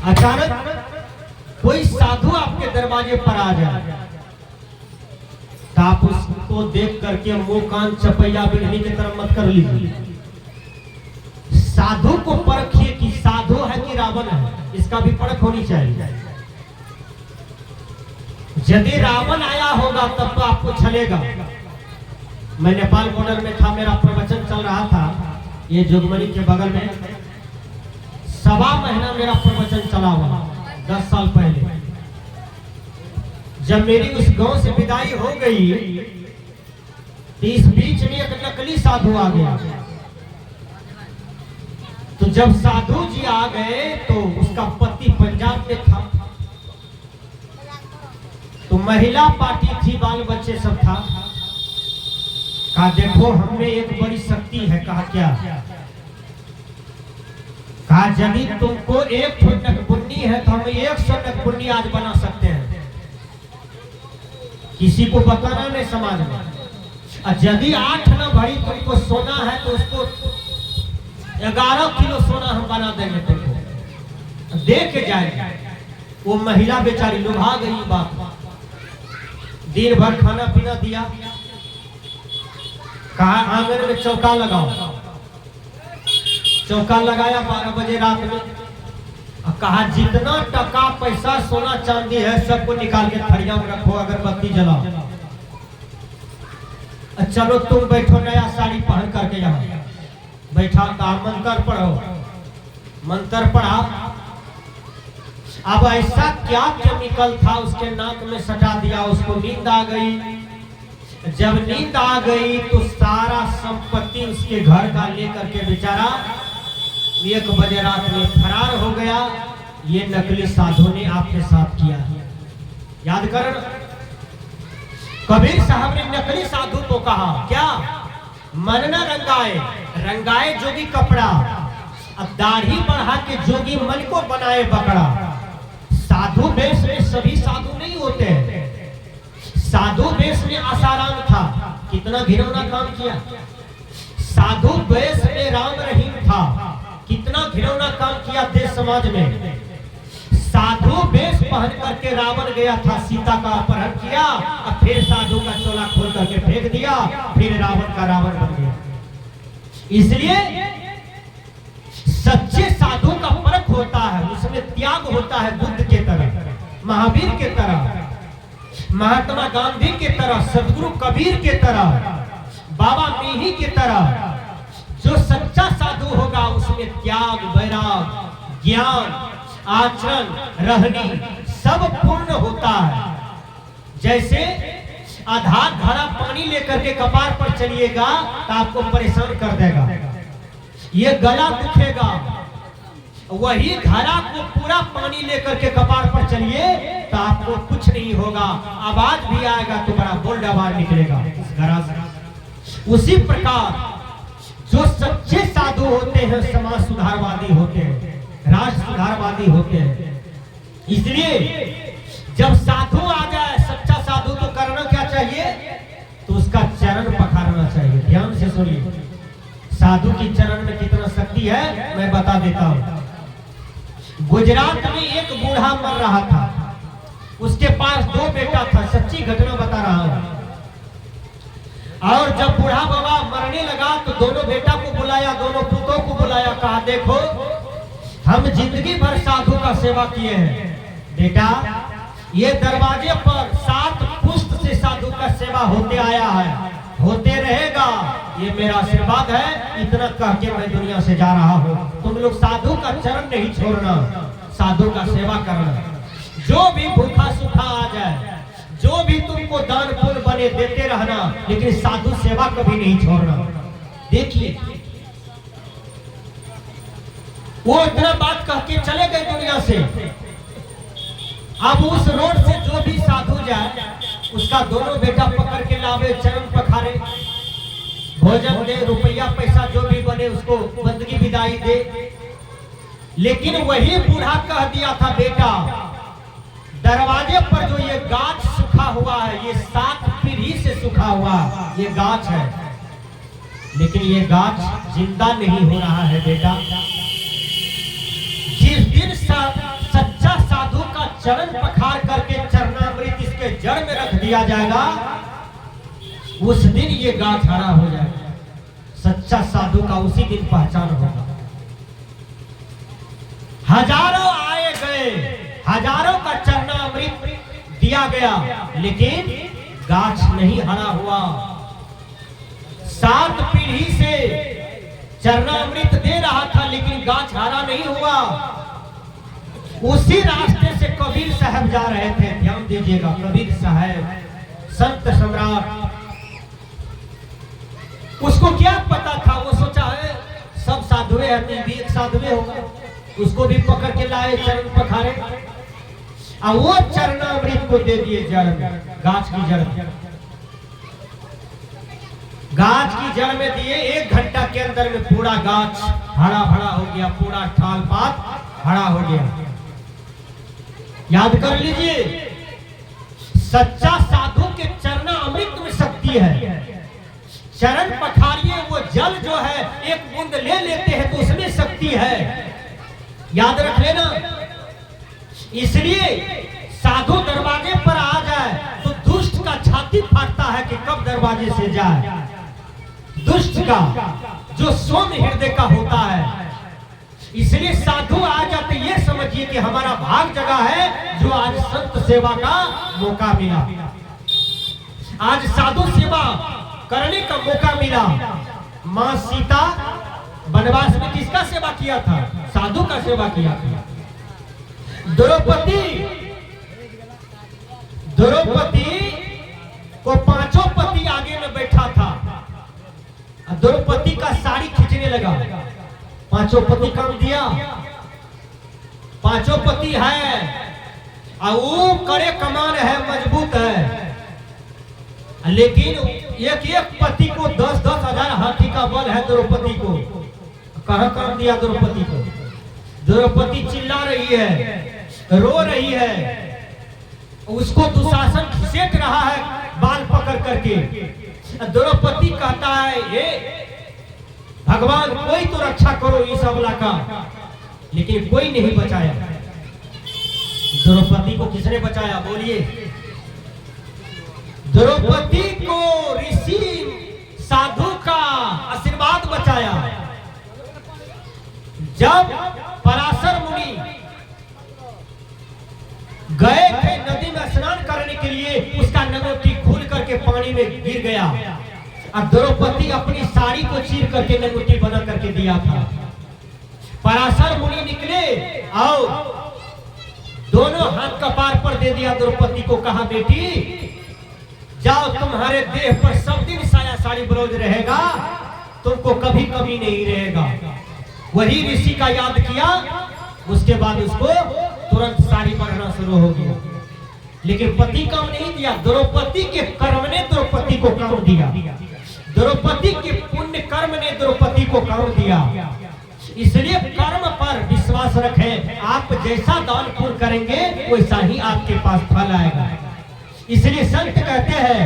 अचानक कोई साधु आपके दरवाजे पर आ जाए तो आप उसको देख करके मुंह कान चपैया बिढ़नी की तरफ मत कर लीजिए। साधु को परखिए कि साधु है कि रावण है, इसका भी परख होनी चाहिए। यदि रावण आया होगा तब तो आपको चलेगा। मैं नेपाल बॉर्डर में था, मेरा प्रवचन चल रहा था ये जोगमनी के बगल में, 1.25 महीना मेरा प्रवचन चला हुआ 10 साल पहले। जब मेरी उस गांव से विदाई हो गई तो इस बीच में एक नकली साधु आ गया। तो जब साधु जी आ गए तो उसका पति पंजाब में था, तो महिला पार्टी थी, बाल बच्चे सब था। कहा देखो हमें एक बड़ी शक्ति है। कहा क्या? कहा यदि तुमको 1 नकबुन्नी है तो हम 100 नकबुन्नी आज बना सकते हैं। किसी को बताना नहीं समाज में। और यदि 8 न भरी तुमको सोना है तो उसको 11 किलो सोना हम बना देंगे तुमको। देख जाएगा। वो महिला बेचारी लुभा गई बात। दिन भर खाना पीना दिया। कहा आंगन में चौका लगाओ। चौका लगाया 12 बजे रात में। कहा जितना टका पैसा सोना चांदी है सबको निकाल के थड़िया में रखो, अगरबत्ती जलाओ। चलो तुम बैठो नया साड़ी पहन करके यहाँ बैठा। कहा मंत्र पढ़ो। मंत्र पढ़ा। अब ऐसा क्या केमिकल था उसके नाक में सटा दिया, उसको नींद आ गई। जब नींद आ गई तो सारा संपत्ति उसके घर का लेकर के बेचारा 1 बजे रात में फरार हो गया। ये नकली साधु ने आपके साथ किया। याद कर, कबीर साहब ने नकली साधु को कहा क्या? मन न रंगाए, रंगाए जोगी कपड़ा। अब दाढ़ी बढ़ा के जोगी मन को बनाए बकड़ा। साधु वेश में सभी साधु नहीं होते हैं। साधु वेश में आसाराम था, कितना घिनौना काम किया। साधु वेश में राम रहीम था, कितना घिनौना काम किया देश समाज में। साधु वेश पहन करके रावण गया था, सीता का अपहरण किया और फिर साधु का चोला खोल करके फेंक दिया, फिर रावण का रावण बन गया। इसलिए सच्चे साधु का परख होता है, उसमें त्याग होता है। बुद्ध के तरह, महावीर के तरह, महात्मा गांधी के तरह, सदगुरु कबीर के तरह, बाबा मीही के तरह। जो सच्चा साधु होगा उसमें त्याग, वैराग, ज्ञान, आचरण, रहनी सब पूर्ण होता है। जैसे आधा घड़ा पानी लेकर के कपार पर चलिएगा तो आपको परेशान कर देगा, ये गला दुखेगा। वही घड़ा को पूरा पानी लेकर के कपार पर चलिए तो आपको कुछ नहीं होगा, आवाज भी आएगा तो बड़ा बोल्ड आवाज निकलेगा घड़ा से। उसी प्रकार जो सच्चे साधु होते हैं समाज सुधारवादी होते हैं, राष्ट्र सुधारवादी होते हैं। इसलिए जब साधु आ जाए, सच्चा साधु, तो करना क्या चाहिए? तो उसका चरण पखारना चाहिए। ध्यान से सुनिए, साधु की चरण में कितना शक्ति है मैं बता देता हूँ। गुजरात में एक बूढ़ा मर रहा था, उसके पास 2 बेटा था, सच्ची घटना बता रहा हूँ। और जब बूढ़ा बाबा मरने लगा तो दोनों बेटा को बुलाया, दोनों पुतों को बुलाया। कहा देखो हम जिंदगी भर साधु का सेवा किए हैं, बेटा ये दरवाजे पर 7 पुश्त से साधु का सेवा होते आया है, होते रहेगा, ये मेरा आशीर्वाद है। इतना कह के मैं दुनिया से जा रहा हूँ। तुम लोग साधु का चरण नहीं छोड़ना, साधु का सेवा करना। जो भी भूखा सूखा आ जाए, जो भी तुमको दान पुण्य बने देते रहना, लेकिन साधु सेवा कभी नहीं छोड़ना। देखिए वो इतना बात कह के चले गए दुनिया से। अब उस रोड से जो भी साधु जाए उसका दोनों बेटा पकड़ के लावे, चरण पखारे, भोजन दे, रुपया पैसा जो भी बने उसको बंदगी विदाई दे। लेकिन वही बूढ़ा कह दिया था बेटा दरवाजे पर जो ये गाछ सूखा हुआ है, ये 7 पीढ़ी से सूखा हुआ ये गाछ है, लेकिन ये गाछ जिंदा नहीं हो रहा है बेटा। जिस दिन चरण पखार करके चरणामृत इसके जड़ में रख दिया जाएगा, उस दिन ये गाछ हरा हो जाएगा। सच्चा साधु का उसी दिन पहचान होगा। हजारों आए गए, हजारों का चरणामृत दिया गया, लेकिन गाछ नहीं हरा हुआ। 7 पीढ़ी से चरणामृत दे रहा था, लेकिन गाछ हरा नहीं हुआ। उसी रास्ते से कबीर साहब जा रहे थे। ध्यान दीजिएगा, कबीर साहब संत सम्राट, उसको क्या पता था? वो सोचा है सब साधुए हैं, भी एक साधुए होगा, उसको भी पकड़ के लाए, चरण पखारे, और वो चरणामृत को दे दिए जड़ में, गाछ की जड़ में। गाछ की जड़ में दिए, 1 घंटा के अंदर में पूरा गाछ हरा भरा हो गया, पूरा ठाल पात हरा हो गया। याद कर लीजिए, सच्चा साधु के चरणामृत में शक्ति है। चरण पखारिए, वो जल जो है 1 बूंद ले लेते हैं तो उसमें शक्ति है। याद रख लेना। इसलिए साधु दरवाजे पर आ जाए तो दुष्ट का छाती फाटता है कि कब दरवाजे से जाए। दुष्ट का जो सौम्य हृदय का होता है, इसलिए साधु आ जाते, ये समझिए कि हमारा भाग जगह है जो आज संत सेवा का मौका मिला। आज साधु सेवा करने का मौका मिला। मां सीता वनवास में किसका सेवा किया था? साधु का सेवा किया था। द्रौपदी को 5 पति आगे में बैठा था, द्रौपदी का साड़ी खींचने लगा। 5 पति काम दिया, 5 पति है, और वो कड़े कमान है, मजबूत है, लेकिन एक पति को 10-10 हजार हाथी का बल है। द्रौपदी को कहां काम दिया? द्रौपदी को। द्रौपदी चिल्ला रही है, रो रही है, उसको दुशासन घसीट रहा है बाल पकड़ करके। द्रौपदी कहता है, हे भगवान, कोई तो रक्षा करो इस अबला का, लेकिन कोई नहीं बचाया। द्रौपदी को किसने बचाया? बोलिए। द्रौपदी को ऋषि साधु का आशीर्वाद बचाया। जब पराशर मुनि गए थे नदी में स्नान करने के लिए, उसका नगोटी खुल करके पानी में गिर गया, और द्रौपदी अपनी साड़ी को चीर करके नगोटी बना करके दिया था। पराशर मुनि निकले और दोनों हाथ कपार पर दे दिया द्रौपदी को, कहा बेटी जाओ, तुम्हारे देह पर सब दिन साया साड़ी ब्लाउज रहेगा, तुमको कभी कभी नहीं रहेगा। वही ऋषि का याद किया, उसके बाद उसको तुरंत साड़ी पहनना शुरू हो गया। लेकिन पति काम नहीं दिया, द्रौपदी के कर्म ने द्रौपदी को काम दिया, द्रौपदी के पुण्य कर्म ने द्रौपदी को काम दिया। इसलिए कर्म पर विश्वास रखें, आप जैसा दान पुण्य करेंगे वैसा ही आपके पास फल आएगा। इसलिए संत कहते हैं